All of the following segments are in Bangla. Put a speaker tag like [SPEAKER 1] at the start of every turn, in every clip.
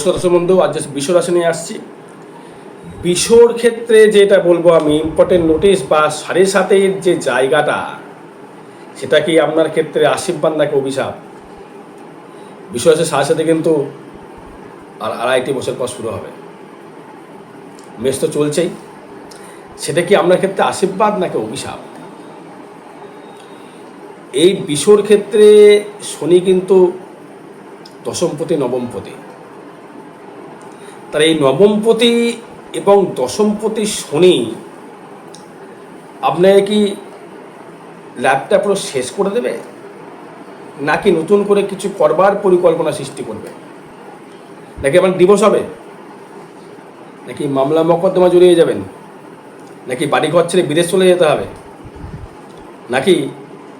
[SPEAKER 1] নমস্কার দর্শক বন্ধু, আজ বিশ্ব রাশি নিয়ে আসছি। বিশ্বর ক্ষেত্রে যেটা বলবো আমি, ইম্পর্টেন্ট নোটিশ বা 7.5-এর যে জায়গাটা, সেটা কি আপনার ক্ষেত্রে আশীর্বাদ নাকি অভিশাপ? বিশ্ব রাশির 7.5 কিন্তু আর 2.5 বছর পর শুরু হবে। মেষ তো চলছেই, সেটা কি আপনার ক্ষেত্রে আশীর্বাদ নাকি অভিশাপ? এই বিশ্বর ক্ষেত্রে শনি কিন্তু দশমপতি নবমপতি, তার এই নবমপতি এবং দশমপতি শনি আপনাকে কি ল্যাবটা পুরো শেষ করে দেবে, নাকি নতুন করে কিছু করবার পরিকল্পনা সৃষ্টি করবে, নাকি আপনার ডিভোর্স হবে, নাকি মামলা মকদ্দমা জড়িয়ে যাবেন, নাকি বাড়ি ঘর ছেড়ে বিদেশ চলে যেতে হবে, নাকি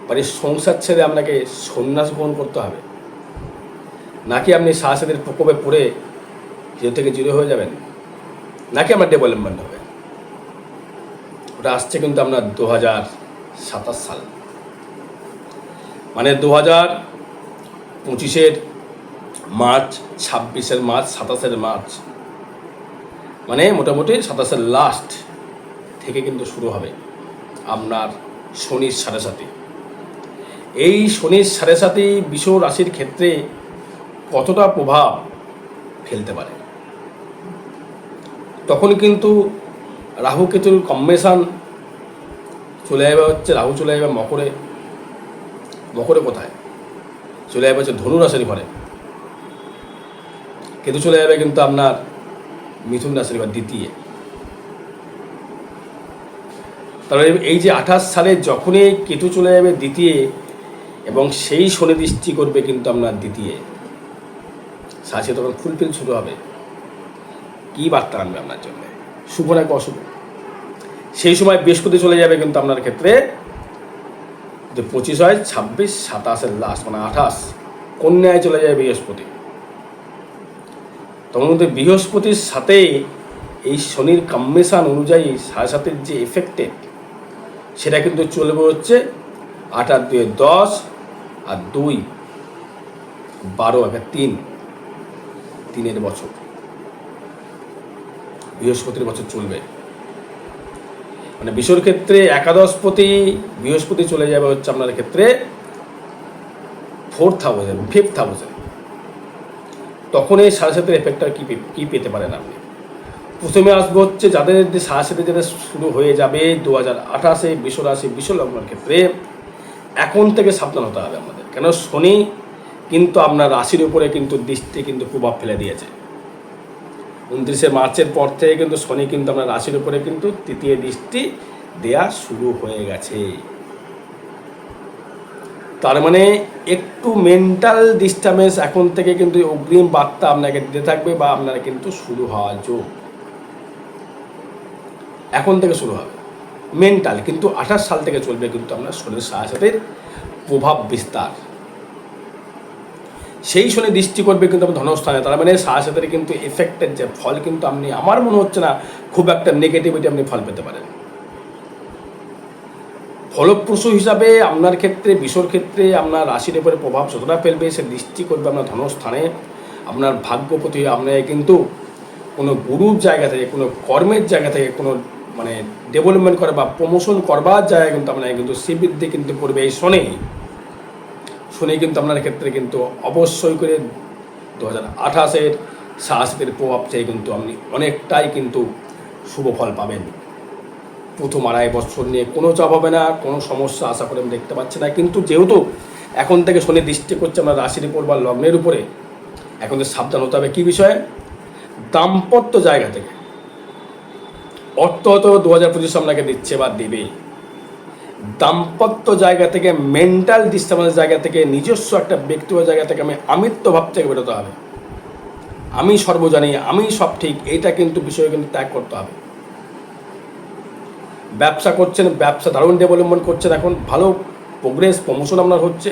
[SPEAKER 1] বাড়ির সংসার ছেড়ে আপনাকে সন্ন্যাস গ্রহণ করতে হবে, নাকি আপনি সাহসেদের প্রকোপে পড়ে জিরো থেকে জিরো হয়ে যাবেন, নাকি আমার ডেভেলপমেন্ট হবে। ওটা আসছে কিন্তু আপনার 2027 সাল, মানে 2025-এর মার্চ, 26-এর মার্চ, 27-এর মার্চ, মানে মোটামুটি 27-এর লাস্ট থেকে কিন্তু শুরু হবে আপনার শনির 7.5। এই শনির 7.5 বিশ্ব রাশির ক্ষেত্রে কতটা প্রভাব ফেলতে পারে, তখন কিন্তু রাহু কেতুর কম্বিনেশন চলে যাবে হচ্ছে, রাহু চলে যাবে মকরে। মকরে কোথায় চলে যাবে হচ্ছে ধনু রাশির ঘরে, কেতু চলে যাবে কিন্তু আপনার মিথুন রাশির ঘর দ্বিতীয়। তাহলে এই যে 28 সালে যখনই কেতু চলে যাবে দ্বিতীয় এবং সেই শনি দৃষ্টি করবে কিন্তু আপনার দ্বিতীয়, সাথে তখন ফুলফিল শুরু হবে। কী বার্তা আনবে আপনার জন্য, শুভ নাকি অশুভ? সেই সময় বৃহস্পতি চলে যাবে কিন্তু আপনার ক্ষেত্রে, যে 25 হয় 26, 27-এর লাস্ট, মানে 28 কন্যায় চলে যাবে বৃহস্পতি। তখন কিন্তু বৃহস্পতির সাথে এই শনির কম্বিনেশন অনুযায়ী 7.5-এর যে এফেক্টেড, সেটা কিন্তু চলবে হচ্ছে 8 আর 2 10 আর 2 12 একটা 3-এর বছর, বৃহস্পতির বছর চলবে। মানে বিশ্বর ক্ষেত্রে একাদশপতি বৃহস্পতি চলে যাবে হচ্ছে আপনার ক্ষেত্রে 4th হাউসে, 5th হাউসে। তখন এই 7.5-এর এফেক্টটা কী পেতে পারেন আপনি? প্রথমে আসবো হচ্ছে যাদের 7.5 যেটা শুরু হয়ে যাবে 2028-এ বিশ্ব রাশি বিশ্ব লগ্নের ক্ষেত্রে, এখন থেকে সাবধান হতে হবে আমাদের। কেন শনি কিন্তু আপনার রাশির উপরে কিন্তু দৃষ্টি কিন্তু প্রভাব ফেলে দিয়েছে। 29শে মার্চের পর থেকে কিন্তু শনি কিন্তু আপনার রাশির উপরে কিন্তু তৃতীয় দৃষ্টি দেয়া শুরু হয়ে গেছে। তার মানে একটু মেন্টাল ডিস্টার্বেন্স এখন থেকে কিন্তু অগ্রিম বার্তা আপনাকে দিতে থাকবে, বা আপনারা কিন্তু শুরু হওয়ার যোগ এখন থেকে শুরু হবে মেন্টাল। কিন্তু 28 সাল থেকে চলবে কিন্তু আপনার শনির 7.5-এর প্রভাব বিস্তার। সেই শনি দৃষ্টি করবে কিন্তু আপনার ধনস্থানে। তার মানে 7.5-এর কিন্তু এফেক্টের যে ফল কিন্তু আপনি, আমার মনে হচ্ছে না খুব একটা নেগেটিভিটি আপনি ফল পেতে পারেন। ফলপ্রসূ হিসাবে আপনার ক্ষেত্রে বিশ্বর ক্ষেত্রে আপনার রাশির উপরে প্রভাব যতটা ফেলবে, সে দৃষ্টি করবে আপনার ধনস্থানে। আপনার ভাগ্যপতি আপনাকে কিন্তু কোনো গুরুর জায়গা থেকে, কোনো কর্মের জায়গা থেকে, কোনো মানে ডেভেলপমেন্ট করা বা প্রমোশন করবার জায়গায় কিন্তু আপনাকে কিন্তু শ্রীবৃদ্ধি কিন্তু করবে এই শনি। শনি কিন্তু আপনার ক্ষেত্রে কিন্তু অবশ্যই করে 2028-এর 7.5-এর প্রভাব থেকে কিন্তু আপনি অনেকটাই কিন্তু শুভ ফল পাবেন। প্রথম 2.5 বছর নিয়ে কোনো চাপ হবে না, কোনো সমস্যা আশা করে আমি দেখতে পাচ্ছি না। কিন্তু যেহেতু এখন থেকে শনি দৃষ্টি করছে আপনার রাশির উপর বা লগ্নের উপরে, এখন তো সাবধান হতে হবে। কী বিষয়ে? দাম্পত্য জায়গা থেকে অর্থ হয়তো 2025 আপনাকে দিচ্ছে বা দেবে। দাম্পত্য জায়গা থেকে, মেন্টাল ডিস্টার্বেন্স জায়গা থেকে, নিজস্ব একটা ব্যক্তিগত জায়গা থেকে আমিত্ব ভাব থেকে বেরোতে হবে। আমি সর্বজানি, আমি সব ঠিক, এইটা কিন্তু বিষয়ে কিন্তু ত্যাগ করতে হবে। ব্যবসা করছেন, ব্যবসা দারুণ ডেভেলপমেন্ট করছেন, এখন ভালো প্রোগ্রেস প্রমোশন আপনার হচ্ছে,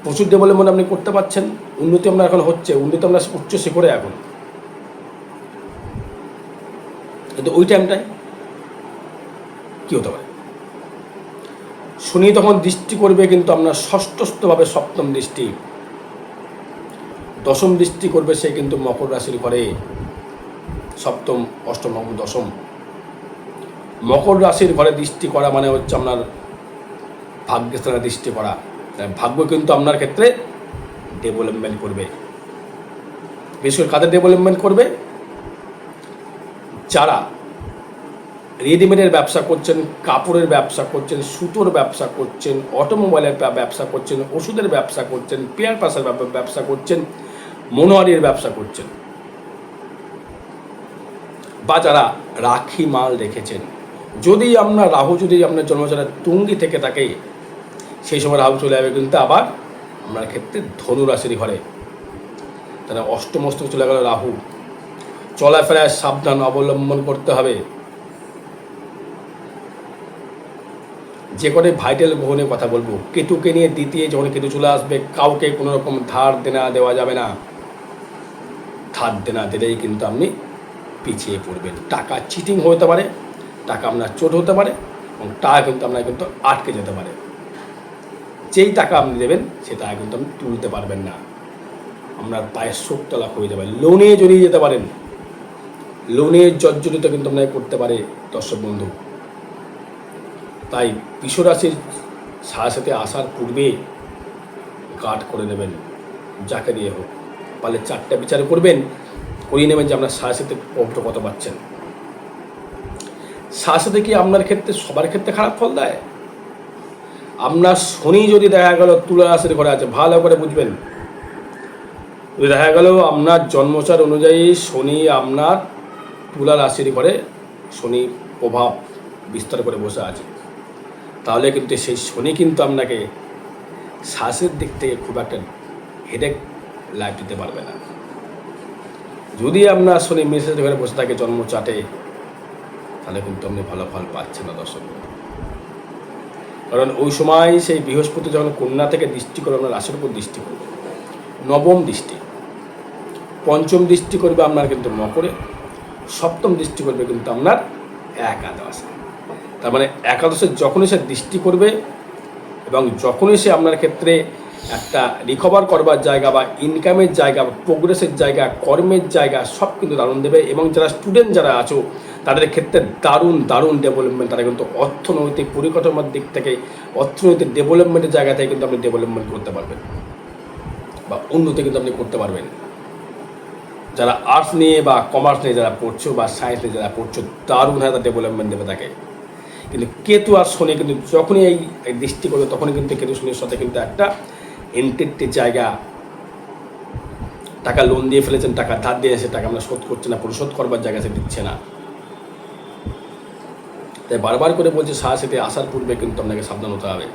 [SPEAKER 1] প্রচুর ডেভেলপমেন্ট আপনি করতে পারছেন, উন্নতি আপনার এখন হচ্ছে, উন্নতি আপনার উচ্চ শিখরে এখন। কিন্তু ওই টাইমটায় কী হতে পারে? শনি তখন দৃষ্টি করবে কিন্তু আপনার ষষ্ঠস্থভাবে, সপ্তম দৃষ্টি দশম দৃষ্টি করবে সে কিন্তু মকর রাশির ঘরে, সপ্তম, অষ্টম, নবম, দশম। মকর রাশির ঘরে দৃষ্টি করা মানে হচ্ছে আপনার ভাগ্যস্থানে দৃষ্টি করা। ভাগ্য কিন্তু আপনার ক্ষেত্রে ডেভেলপমেন্ট করবে। বিশেষ করে কাদের ডেভেলপমেন্ট করবে? যারা রেডিমেডের ব্যবসা করছেন, কাপড়ের ব্যবসা করছেন, সুতোর ব্যবসা করছেন, অটোমোবাইলের ব্যবসা করছেন, ওষুধের ব্যবসা করছেন, পেয়ার পাসের ব্যবসা করছেন, মনোহারির ব্যবসা করছেন, বা যারা রাখি মাল রেখেছেন। যদি আপনার রাহু যদি আপনার জন্মছাড়া তুঙ্গি থেকে থাকে, সেই সময় রাহু চলে যাবে কিন্তু আবার আপনার ক্ষেত্রে ধনু রাশির ঘরে। তাহলে অষ্টমস্ত চলে গেল রাহু। চলাফেরায় সাবধান অবলম্বন করতে হবে। যে করে ভাইটাল গ্রহণের কথা বলবো, কেতুকে নিয়ে দ্বিতীয় যখন কেতু চলে আসবে, কাউকে কোনো রকম ধার দেনা দেওয়া যাবে না। ধার দেনা দিলেই কিন্তু আপনি পিছিয়ে পড়বেন। টাকা চিটিং হতে পারে, টাকা আপনার চোট হতে পারে, এবং টাকা কিন্তু আপনার কিন্তু আটকে যেতে পারে। যেই টাকা আপনি দেবেন সে টাকা কিন্তু আপনি তুলতে পারবেন না, আপনার পায়ের শোকতলা হয়ে যাবে। লোনে জড়িয়ে যেতে পারেন, লোনের জর্জরিত কিন্তু আপনাকে করতে পারে দর্শক বন্ধু। তাই বৃষ রাশির সাথে আসার পূর্বে গার্ড করে নেবেন, যাকে দিয়ে হোক। পারলে 4টা বিচার করবেন, করিয়ে নেবেন যে আপনার সাথে প্রভাবটা কত পাচ্ছেন। সাথে কি আপনার ক্ষেত্রে সবার ক্ষেত্রে খারাপ ফল দেয়? আপনার শনি যদি দেখা গেল তুলা রাশির ঘরে আছে, ভালো করে বুঝবেন। যদি দেখা গেল আপনার জন্মচার অনুযায়ী শনি আপনার তুলা রাশির ঘরে শনি প্রভাব বিস্তার করে বসে আছে, তাহলে কিন্তু সেই শনি কিন্তু আপনাকে শ্বাসের দিক থেকে খুব একটা হেডেক লাইফ দিতে পারবে না। যদি আপনার শনি মেষের ঘরে বসে থাকে জন্ম চাটে, তাহলে কিন্তু আপনি ভালো ফল পাচ্ছেন না দর্শক। কারণ ওই সময় সেই বৃহস্পতি যখন কন্যা থেকে দৃষ্টি করে আপনার রাশির উপর দৃষ্টি করবে, নবম দৃষ্টি, পঞ্চম দৃষ্টি করবে আপনার কিন্তু মকরে, সপ্তম দৃষ্টি করবে কিন্তু আপনার একাদশে। তার মানে একাদশে যখনই সে দৃষ্টি করবে এবং যখনই সে আপনার ক্ষেত্রে একটা রিকভার করবার জায়গা বা ইনকামের জায়গা, প্রোগ্রেসের জায়গা, কর্মের জায়গা সব কিন্তু দারুণ দেবে। এবং যারা স্টুডেন্ট যারা আছো তাদের ক্ষেত্রে দারুণ দারুণ ডেভেলপমেন্ট, তারা কিন্তু অর্থনৈতিক পরিকাঠামোর দিক থেকে, অর্থনৈতিক ডেভেলপমেন্টের জায়গা থেকে কিন্তু আপনি ডেভেলপমেন্ট করতে পারবেন বা উন্নতি কিন্তু আপনি করতে পারবেন। যারা আর্টস নিয়ে বা কমার্স নিয়ে যারা পড়ছো বা সায়েন্স নিয়ে যারা পড়ছো, দারুণ হারে ডেভেলপমেন্ট দেবে তাকে। কিন্তু কেতু আর শনি কিন্তু যখনই এই দৃষ্টি করবে তখনই কিন্তু কেতু শনির সাথে কিন্তু একটা এন্টিটির জায়গা, টাকা লোন দিয়ে ফেলেছেন, টাকা ধার দিয়ে এসে টাকা আমরা শোধ করছে না, পরিশোধ করবার জায়গা সে দিচ্ছে না। তাই বারবার করে বলছে সাথে আসার পূর্বে কিন্তু আপনাকে সাবধান হতে হবে।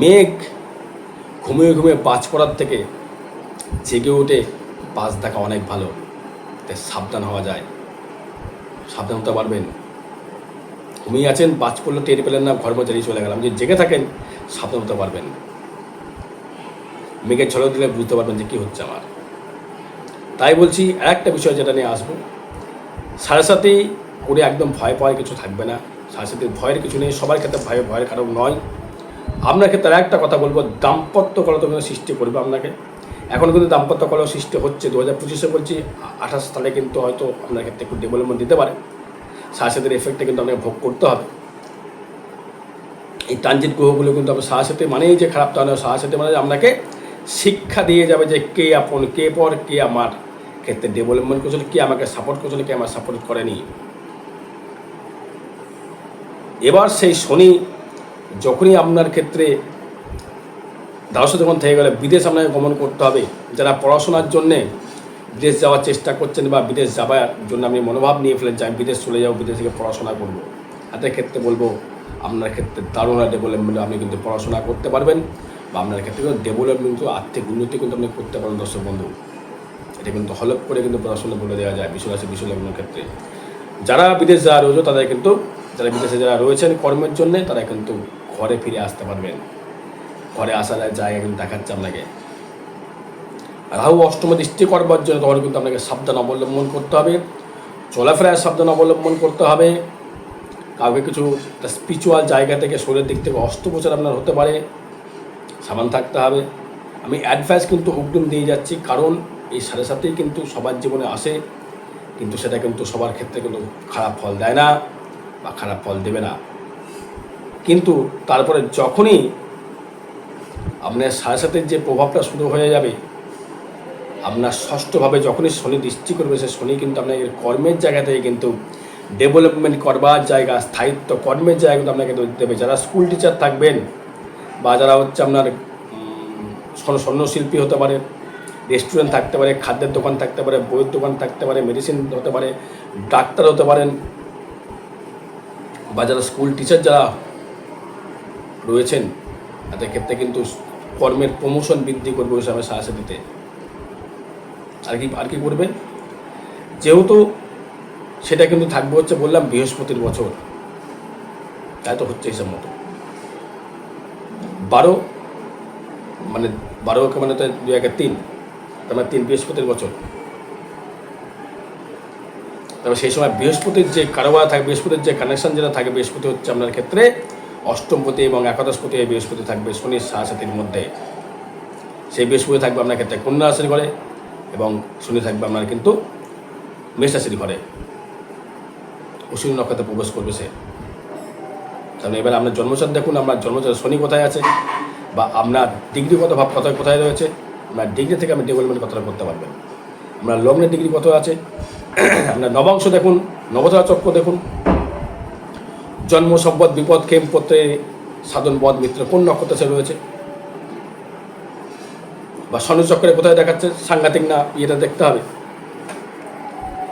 [SPEAKER 1] মেঘ ঘুমিয়ে ঘুমিয়ে বাজ পড়ার থেকে জেগে উঠে বাজ দেখা অনেক ভালো। তাই সাবধান হওয়া যায়, সাবধান হতে পারবেন। ঘুমিয়ে আছেন, বাজ পড়লে টের পেলেন না, ঘর মধ্যে চলে গেলাম। যে জেগে থাকেন সাবধান হতে পারবেন। মেঘের ঝলক দিলে বুঝতে পারবেন যে কী হচ্ছে আমার। তাই বলছি একটা বিষয় যেটা নিয়ে আসবো, সাথে করে একদম ভয় পাওয়ার কিছু থাকবে না। সাথে ভয়ের কিছু নেই, সবার ক্ষেত্রে ভয়ের কারণ নয়। আপনার ক্ষেত্রে একটা কথা বলবো, দাম্পত্য কলহ তো সৃষ্টি করবে আপনাকে। এখন কিন্তু দাম্পত্য কলহ সৃষ্টি হচ্ছে 2025-এ বলছি, 28 সালে কিন্তু হয়তো আপনার ক্ষেত্রে একটু ডেভেলপমেন্ট দিতে পারে। সাথে এফেক্টটা কিন্তু আপনাকে ভোগ করতে হবে। এই ট্রানজিট গ্রহগুলো কিন্তু আপনার সাথে মানেই যে খারাপ, তাহলে সাথে মানে আপনাকে শিক্ষা দিয়ে যাবে যে কে আপন, কে পর, কে আমার ক্ষেত্রে ডেভেলপমেন্ট করছিল, কে আমাকে সাপোর্ট করছিল, কে আমার সাপোর্ট করেনি। এবার সেই শনি যখনই আপনার ক্ষেত্রে দ্বাদশে যখন থেকে গেলে বিদেশ আপনাকে গমন করতে হবে। যারা পড়াশোনার জন্যে বিদেশ যাওয়ার চেষ্টা করছেন বা বিদেশ যাওয়ার জন্য আপনি মনোভাব নিয়ে ফেলেন যে আমি বিদেশ চলে যাবো, বিদেশ থেকে পড়াশোনা করবো, তাদের ক্ষেত্রে বলবো আপনার ক্ষেত্রে দারুণ ডেভেলপমেন্ট আপনি কিন্তু পড়াশোনা করতে পারবেন বা আপনার ক্ষেত্রে কিন্তু ডেভেলপমেন্ট, আর্থিক উন্নতি কিন্তু আপনি করতে পারেন দর্শক বন্ধু। এটা কিন্তু হলপ করে কিন্তু পড়াশোনা বলে দেওয়া যায় বিশ্বরাশি বিশ্বলগ্নের ক্ষেত্রে। যারা বিদেশ যাওয়া রয়েছে তাদের কিন্তু, যারা বিদেশে যারা রয়েছেন কর্মের জন্যে, তারা কিন্তু ঘরে ফিরে আসতে পারবেন। ঘরে আসার জায়গা কিন্তু দেখাচ্ছে আপনাকে। রাহু অষ্টমে দৃষ্টি করবার জন্য তখন কিন্তু আপনাকে সাবধান অবলম্বন করতে হবে, চলাফেরায় সাবধান অবলম্বন করতে হবে। কাউকে কিছু স্পিরিচুয়াল জায়গা থেকে, শরীরের দিক থেকে অস্ত্রোপচার আপনার হতে পারে, সাবধান থাকতে হবে। আমি অ্যাডভাইস কিন্তু অগ্রিম দিয়ে যাচ্ছি, কারণ এই 7.5 কিন্তু সবার জীবনে আসে, কিন্তু সেটা কিন্তু সবার ক্ষেত্রে কিন্তু খারাপ ফল দেয় না বা খারাপ ফল দেবে না। কিন্তু তারপরে যখনই আপনার 7.5 যে প্রভাবটা শুরু হয়ে যাবে, আপনার ষষ্ঠভাবে যখনই শনি দৃষ্টি করবে, সে শনি কিন্তু আপনার কর্মের জায়গা থেকে কিন্তু ডেভেলপমেন্ট করবার জায়গা, স্থায়িত্ব কর্মের জায়গা কিন্তু আপনাকে দেবে। যারা স্কুল টিচার থাকবেন বা যারা হচ্ছে আপনার স্বর্ণশিল্পী হতে পারে, রেস্টুরেন্ট থাকতে পারে, খাদ্যের দোকান থাকতে পারে, বইয়ের দোকান থাকতে পারে, মেডিসিন হতে পারে, ডাক্তার হতে পারেন, বা যারা স্কুল টিচার যারা রয়েছেন, তাদের ক্ষেত্রে কিন্তু কর্মের প্রমোশন বৃদ্ধি করবে ওই সময় সাহায্য দিতে। আর কি করবে, যেহেতু সেটা কিন্তু থাকবে হচ্ছে বললাম বৃহস্পতির বছর, তাই তো হচ্ছে হিসাব মতো 12 মানে 12 মানে তো 2-1-3, তার মানে 3 বৃহস্পতির বছর। তবে সেই সময় বৃহস্পতির যে কারবার থাকে, বৃহস্পতির যে কানেকশন যেটা থাকে, বৃহস্পতি হচ্ছে আপনার ক্ষেত্রে অষ্টমপতি এবং একাদশপতি, এই বৃহস্পতি থাকবে শনির 7-7-র মধ্যে। সেই বৃহস্পতি থাকবে আপনার ক্ষেত্রে কন্যা রাশির ঘরে এবং শনি থাকবে আপনার কিন্তু মেষ রাশির ঘরে, অশ্বিনী নক্ষত্রে প্রবেশ করবে সে। তাহলে এবার আপনার জন্মচার দেখুন, আপনার জন্মচার শনি কোথায় আছে বা আপনার ডিগ্রিগত ভাব কোথায় রয়েছে, আপনার ডিগ্রি থেকে আপনি ডেভেলপমেন্ট কতটা করতে পারবেন, আপনার লগ্নের ডিগ্রি কত আছে, আপনার নবাংশ দেখুন, নবতারা চক্র দেখুন, জন্ম সম্পদ বিপদ ক্ষেম পত্রে সাধন বধ মিত্র কোন নক্ষত্র সে রয়েছে, বা স্বর্ণচক্রে কোথায় দেখাচ্ছে, সাংঘাতিক না এটা দেখতে হবে।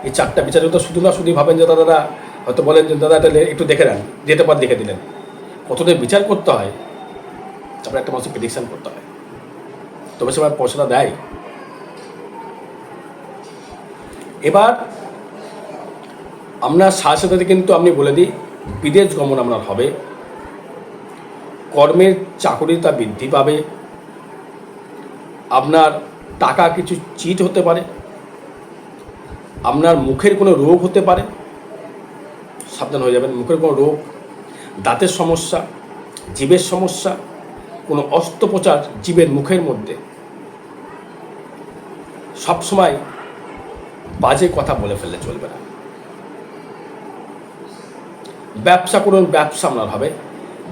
[SPEAKER 1] এই 4টা বিচারে তো শুধু না শুধু ভাবেন যে দাদা হয়তো বলেন যে দাদা তাহলে একটু দেখে নেন, যেতে পার দেখে দিলেন, কতটা বিচার করতে হয়, তারপরে একটা মানুষের প্রেডিকশান করতে হয়, তবে সে পয়সাটা দেয়। এবার আপনার সাথে কিন্তু আপনি বলে দিই, বিদেশ গমন আপনার হবে, কর্মের চাকরিটা বৃদ্ধি পাবে, আপনার টাকা কিছু চিট হতে পারে, আপনার মুখের কোনো রোগ হতে পারে, সাবধান হয়ে যাবেন। মুখের কোনো রোগ, দাঁতের সমস্যা, জীবের সমস্যা, কোনো অস্ত্রোপচার জীবের মুখের মধ্যে, সবসময় বাজে কথা বলে ফেললে চলবে না। ব্যবসা করুন, ব্যবসা আপনার হবে,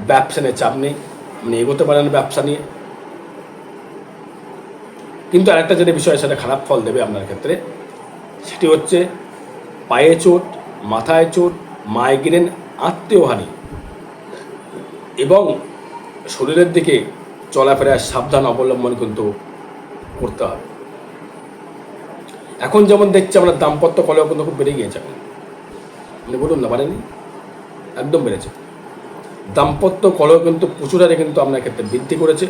[SPEAKER 1] ব্যবসা নিয়ে চাপ নেই, আপনি এগোতে পারেন ব্যবসা নিয়ে। কিন্তু আরেকটা যেটা বিষয়, সেটা খারাপ ফল দেবে আপনার ক্ষেত্রে, সেটি হচ্ছে পায়ে চোট, মাথায় চোট, মাইগ্রেন, আত্মীয়হানি এবং শরীরের দিকে চলাফেরায় সাবধান অবলম্বন কিন্তু করতে হবে। এখন যেমন দেখছি আমরা দাম্পত্য কলহ কিন্তু খুব বেড়ে গিয়েছে, আপনি বলুন না বাড়েনি, একদম বেড়েছে। দাম্পত্য কলহ কিন্তু প্রচুর হারে কিন্তু আপনার ক্ষেত্রে বৃদ্ধি করেছে।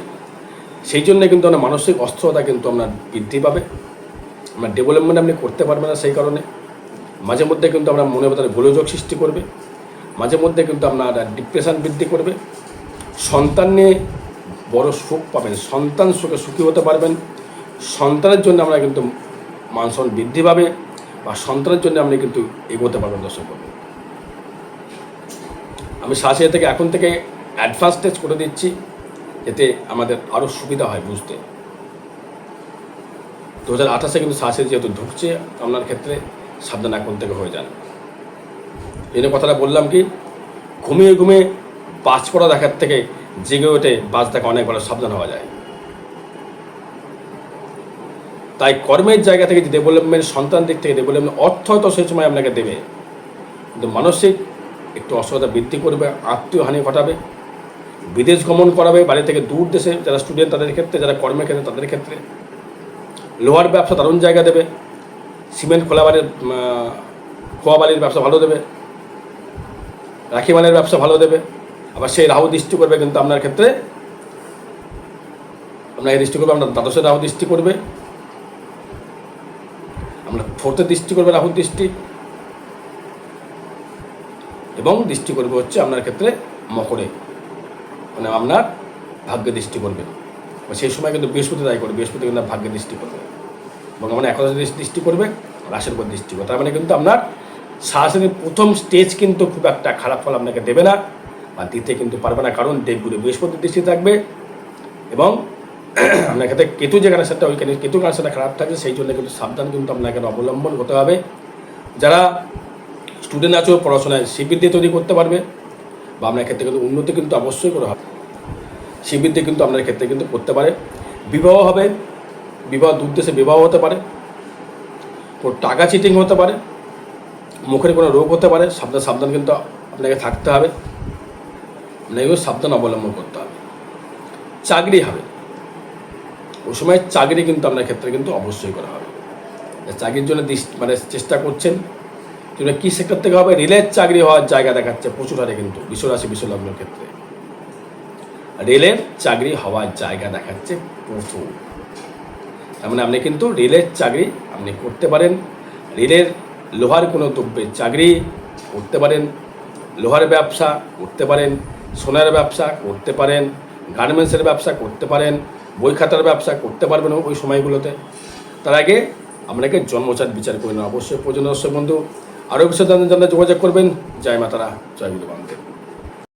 [SPEAKER 1] সেই জন্য কিন্তু আপনার মানসিক অস্থিরতা কিন্তু আপনার বৃদ্ধি পাবে, আপনার ডেভেলপমেন্ট আপনি করতে পারবেন না। সেই কারণে মাঝে মধ্যে কিন্তু আপনার মনের ভেতরে গোলযোগ সৃষ্টি করবে, মাঝে মধ্যে কিন্তু আপনার ডিপ্রেশন বৃদ্ধি করবে। সন্তান নিয়ে বড় সুখ পাবেন, সন্তান সুখে সুখী হতে পারবেন, সন্তানের জন্য আমরা কিন্তু মানসম্মান বৃদ্ধি পাবে বা সন্তানের জন্য আপনি কিন্তু এগোতে পারবেন। দর্শক, আমি সাথে থেকে এখন থেকে অ্যাডভান্স টেস্ট করে দিচ্ছি, যাতে আমাদের আরও সুবিধা হয় বুঝতে। 2028 কিন্তু সাহসে যেহেতু ঢুকছে, আপনার ক্ষেত্রে সাবধান এখন থেকে হয়ে যান। এই কথাটা বললাম কি, ঘুমিয়ে ঘুমিয়ে বাজ পড়া দেখার থেকে জেগে ওঠে বাজ দেখা অনেক বড় সাবধান হওয়া যায়। তাই কর্মের জায়গা থেকে যে ডেভেলপমেন্ট, সন্তান দিক থেকে ডেভেলপমেন্ট, অর্থ হয়তো সেই সময় আপনাকে দেবে, কিন্তু মানসিক একটু অসুবিধা বৃদ্ধি করবে, আত্মীয় হানি ঘটাবে, বিদেশ গমন করাবে, বাড়ি থেকে দূর দেশে যারা স্টুডেন্ট তাদের ক্ষেত্রে, যারা কর্মের ক্ষেত্রে তাদের ক্ষেত্রে, লোহার ব্যবসা দারুণ জায়গা দেবে, সিমেন্ট খোয়াবালির ব্যবসা ভালো দেবে, রাখি মালের ব্যবসা ভালো দেবে। আবার সেই রাহু দৃষ্টি করবে কিন্তু আপনার ক্ষেত্রে, আপনার এই দৃষ্টি করবে, আপনার দ্বাদশের রাহু দৃষ্টি করবে, আপনার 4th দৃষ্টি করবে রাহুর দৃষ্টি, এবং দৃষ্টি করবে হচ্ছে আপনার ক্ষেত্রে মকরে, মানে আপনার ভাগ্যে দৃষ্টি করবে। সেই সময় কিন্তু বৃহস্পতি দায়ী করবে, বৃহস্পতি কিন্তু ভাগ্যে দৃষ্টি করবে এবং মানে একাদশ দৃষ্টি করবে, রাশির উপর দৃষ্টি করবে। তার মানে কিন্তু আপনার সারাসারির প্রথম স্টেজ কিন্তু খুব একটা খারাপ ফল আপনাকে দেবে না বা দিতে কিন্তু পারবে না, কারণ দেবগুরু বৃহস্পতির দৃষ্টি থাকবে এবং আপনার ক্ষেত্রে কেতু যে কানেকশনটা ওইখানে কেতু কানেকশনটা খারাপ থাকে, সেই জন্য কিন্তু সাবধান কিন্তু আপনাকে অবলম্বন করতে হবে। যারা স্টুডেন্ট আছো, পড়াশোনায় শিবির তৈরি করতে পারবে, বা আপনার ক্ষেত্রে কিন্তু উন্নতি কিন্তু অবশ্যই করা হবে, শিবির কিন্তু আপনার ক্ষেত্রে কিন্তু করতে পারে। বিবাহ হবে, বিবাহ দুর্দেশে বিবাহ হতে পারে, কোনো টাকা চিটিং হতে পারে, মুখের কোনো রোগ হতে পারে, সাবধান কিন্তু আপনাকে থাকতে হবে, আপনাকেও সাবধান অবলম্বন করতে হবে। চাকরি হবে, ওই সময় চাকরি কিন্তু আপনার ক্ষেত্রে কিন্তু অবশ্যই করা হবে। চাকরির জন্য চেষ্টা করছেন, কিন্তু কী সেক্টর থেকে হবে, রেলের চাকরি হওয়ার জায়গা দেখাচ্ছে প্রচুর হারে, কিন্তু বিশ্বরাশি বিশ্বলগ্নের ক্ষেত্রে রেলের চাকরি হওয়ার জায়গা দেখাচ্ছে প্রচুর। তার মানে আপনি কিন্তু রেলের চাকরি আপনি করতে পারেন, রেলের লোহার কোনো দ্রব্যের চাকরি করতে পারেন, লোহার ব্যবসা করতে পারেন, সোনার ব্যবসা করতে পারেন, গার্মেন্টসের ব্যবসা করতে পারেন, বই খাতার ব্যবসা করতে পারবেন ওই সময়গুলোতে। তার আগে আপনাকে জন্মচাট বিচার করে নেওয়া অবশ্যই প্রয়োজন। দর্শক বন্ধু, আরও বিষয় জানতে যোগাযোগ করবেন। জয় মাতারা, জয় গুরু বামদেব।